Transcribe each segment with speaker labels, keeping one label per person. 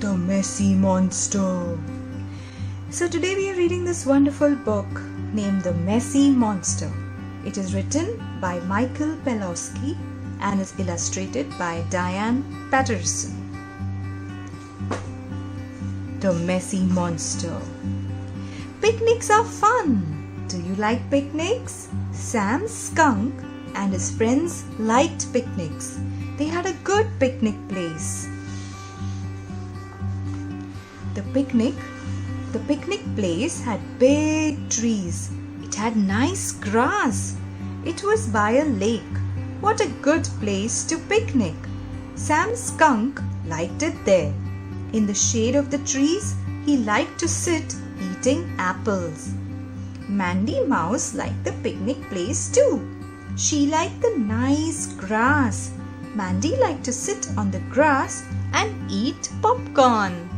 Speaker 1: The Messy Monster. So today we are reading this wonderful book named The Messy Monster. It is written by Pellowski and is illustrated by Diane Paterson. The Messy Monster. Picnics are fun. Do you like picnics? Sam Skunk and his friends liked picnics. They had a good picnic place. The picnic place had big trees. It had nice grass. It was by a lake. What a good place to picnic. Sam Skunk liked it there. In the shade of the trees, he liked to sit eating apples. Mandy Mouse liked the picnic place too. She liked the nice grass. Mandy liked to sit on the grass and eat popcorn.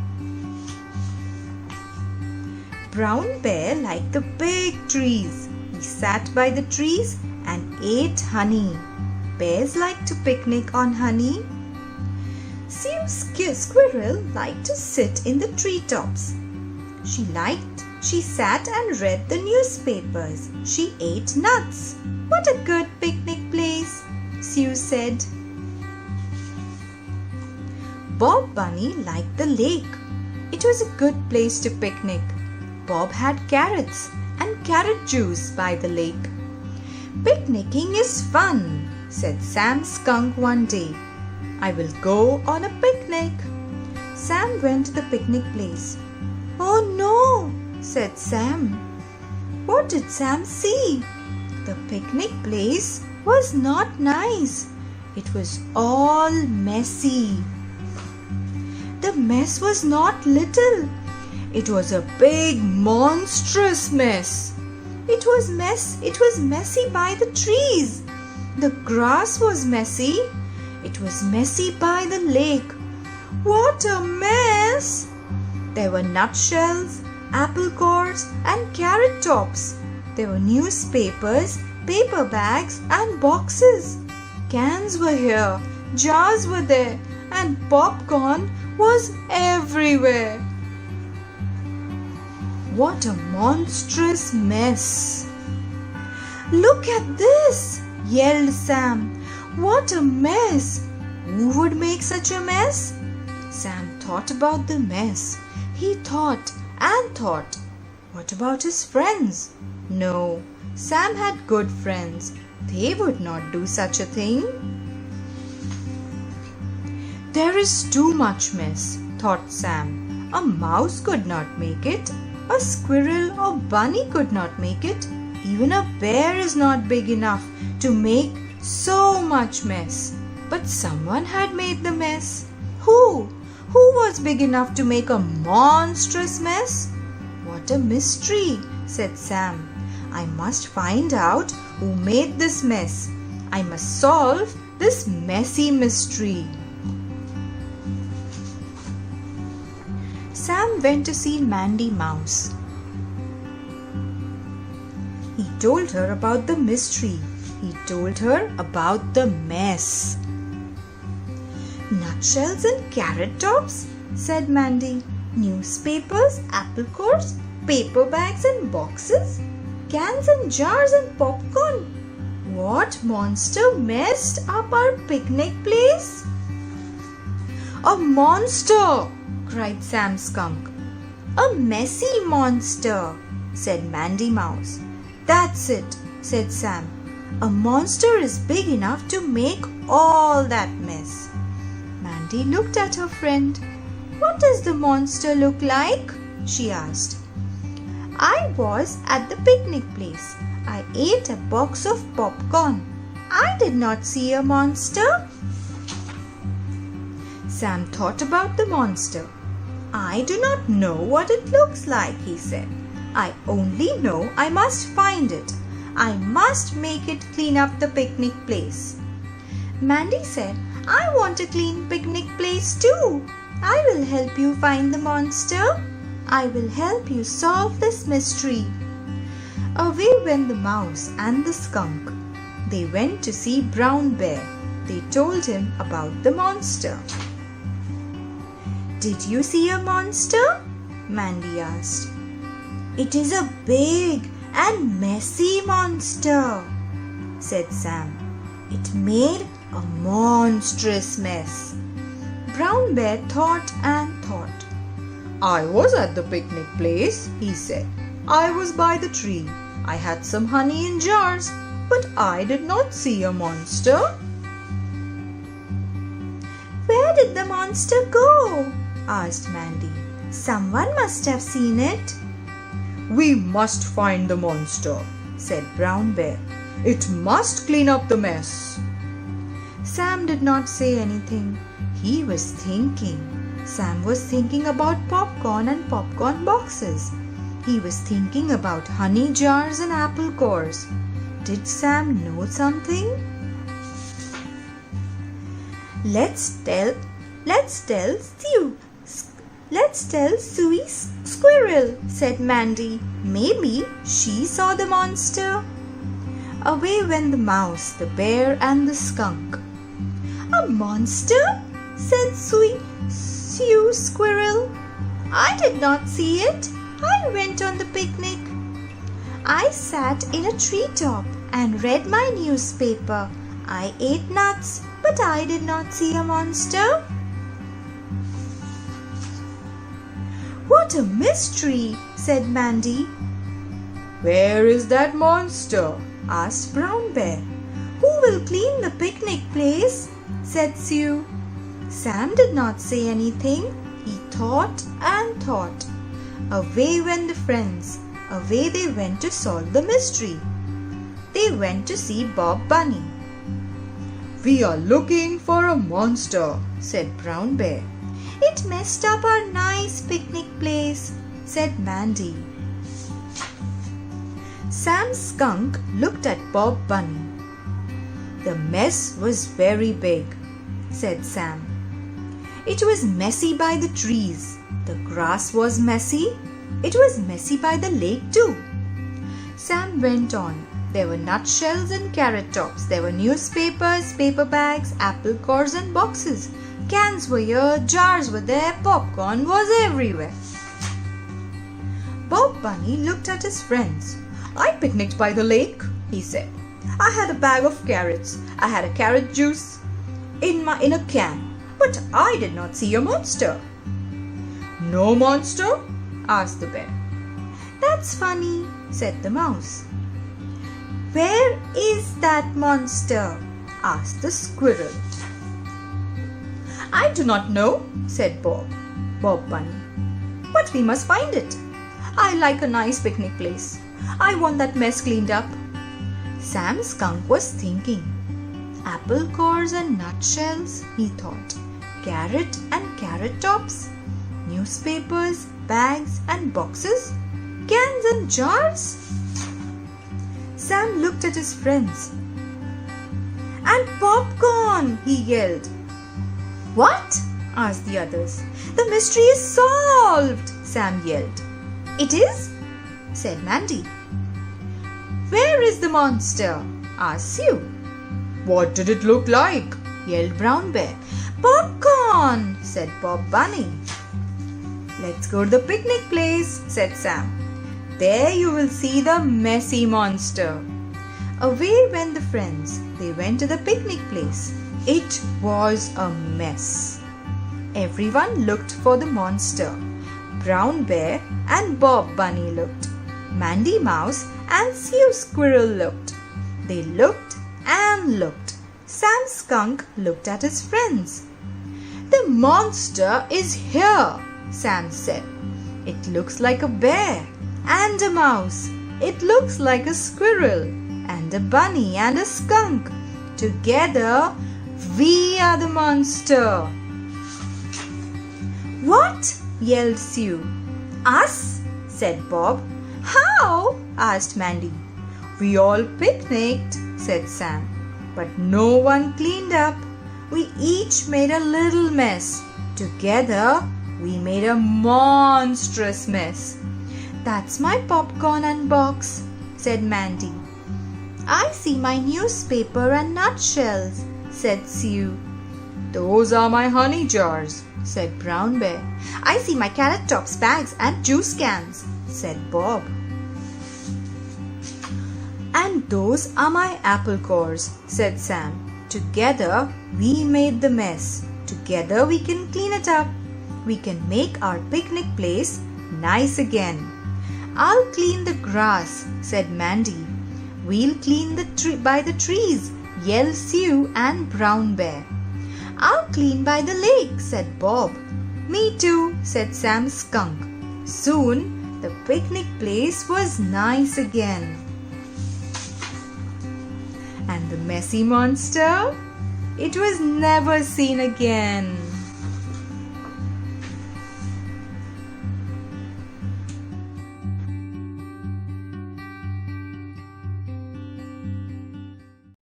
Speaker 1: Brown Bear liked the big trees. He sat by the trees and ate honey. Bears like to picnic on honey. Squirrel liked to sit in the treetops. She sat and read the newspapers. She ate nuts. What a good picnic place, Sue said. Bob Bunny liked the lake. It was a good place to picnic. Bob had carrots and carrot juice by the lake. Picnicking is fun, said Sam Skunk one day. I will go on a picnic. Sam went to the picnic place. Oh no, said Sam. What did Sam see? The picnic place was not nice. It was all messy. The mess was not little. It was a big, monstrous mess. It was messy by the trees. The grass was messy. It was messy by the lake. What a mess! There were nutshells, apple cores, and carrot tops. There were newspapers, paper bags, and boxes. Cans were here, jars were there, and popcorn was everywhere. What a monstrous mess! Look at this, yelled Sam. What a mess! Who would make such a mess? Sam thought about the mess. He thought and thought. What about his friends? No, Sam had good friends. They would not do such a thing. There is too much mess, thought Sam. A mouse could not make it. A squirrel or bunny could not make it. Even a bear is not big enough to make so much mess. But someone had made the mess. Who? Who was big enough to make a monstrous mess? What a mystery, said Sam. I must find out who made this mess. I must solve this messy mystery. Sam went to see Mandy Mouse. He told her about the mystery. He told her about the mess. Nutshells and carrot tops, said Mandy. Newspapers, apple cores, paper bags and boxes, cans and jars and popcorn. What monster messed up our picnic place? A monster! Cried Sam Skunk. A messy monster, said Mandy Mouse. That's it, said Sam. A monster is big enough to make all that mess. Mandy looked at her friend. What does the monster look like? She asked. I was at the picnic place. I ate a box of popcorn. I did not see a monster. Sam thought about the monster. I do not know what it looks like, he said. I only know I must find it. I must make it clean up the picnic place. Mandy said, I want a clean picnic place too. I will help you find the monster. I will help you solve this mystery. Away went the mouse and the skunk. They went to see Brown Bear. They told him about the monster. Did you see a monster? Mandy asked. It is a big and messy monster, said Sam. It made a monstrous mess. Brown Bear thought and thought. I was at the picnic place, he said. I was by the tree. I had some honey in jars, but I did not see a monster. Where did the monster go? Asked Mandy. Someone must have seen it. We must find the monster, said Brown Bear. It must clean up the mess. Sam did not say anything. He was thinking. Sam was thinking about popcorn and popcorn boxes. He was thinking about honey jars and apple cores. Did Sam know something? Let's tell Suey Squirrel, said Mandy. Maybe she saw the monster. Away went the mouse, the bear, and the skunk. A monster? Said Sue Squirrel. I did not see it. I went on the picnic. I sat in a treetop and read my newspaper. I ate nuts, but I did not see a monster. What a mystery, said Mandy. Where is that monster? Asked Brown Bear. Who will clean the picnic place? Said Sue. Sam did not say anything. He thought and thought. Away went the friends. Away they went to solve the mystery. They went to see Bob Bunny. We are looking for a monster, said Brown Bear. It messed up our nice picnic place, said Mandy. Sam Skunk looked at Bob Bunny. The mess was very big, said Sam. It was messy by the trees. The grass was messy. It was messy by the lake too. Sam went on. There were nutshells and carrot tops. There were newspapers, paper bags, apple cores and boxes. Cans were here, jars were there, popcorn was everywhere. Bob Bunny looked at his friends. I picnicked by the lake, he said. I had a bag of carrots. I had a carrot juice in a can, but I did not see a monster. No monster? Asked the bear. That's funny, said the mouse. Where is that monster? Asked the squirrel. I do not know, said Bob Bunny. But we must find it. I like a nice picnic place. I want that mess cleaned up. Sam Skunk was thinking. Apple cores and nutshells, he thought. Carrot and carrot tops. Newspapers, bags and boxes. Cans and jars. Sam looked at his friends. And popcorn, he yelled. What? Asked the others. The mystery is solved, Sam yelled. It is? Said Mandy. Where is the monster? Asked Sue. What did it look like? Yelled Brown Bear. Popcorn, said Bob Bunny. Let's go to the picnic place, said Sam. There you will see the messy monster. Away went the friends. They went to the picnic place. It was a mess. Everyone looked for the monster. Brown Bear and Bob Bunny looked. Mandy Mouse and Sue Squirrel looked. They looked and looked. Sam Skunk looked at his friends. The monster is here, Sam said. It looks like a bear and a mouse. It looks like a squirrel and a bunny and a skunk. Together, we are the monster. What? Yelled Sue. Us? Said Bob. How? Asked Mandy. We all picnicked, said Sam. But no one cleaned up. We each made a little mess. Together, we made a monstrous mess. That's my popcorn and box, said Mandy. I see my newspaper and nutshells, said Sue. Those are my honey jars, said Brown Bear. I see my carrot tops, bags and juice cans, said Bob. And those are my apple cores, said Sam. Together we made the mess. Together we can clean it up. We can make our picnic place nice again. I'll clean the grass, said Mandy. We'll clean by the trees, yelled Sue and Brown Bear. I'll clean by the lake, said Bob. Me too, said Sam Skunk. Soon the picnic place was nice again. And the messy monster? It was never seen again.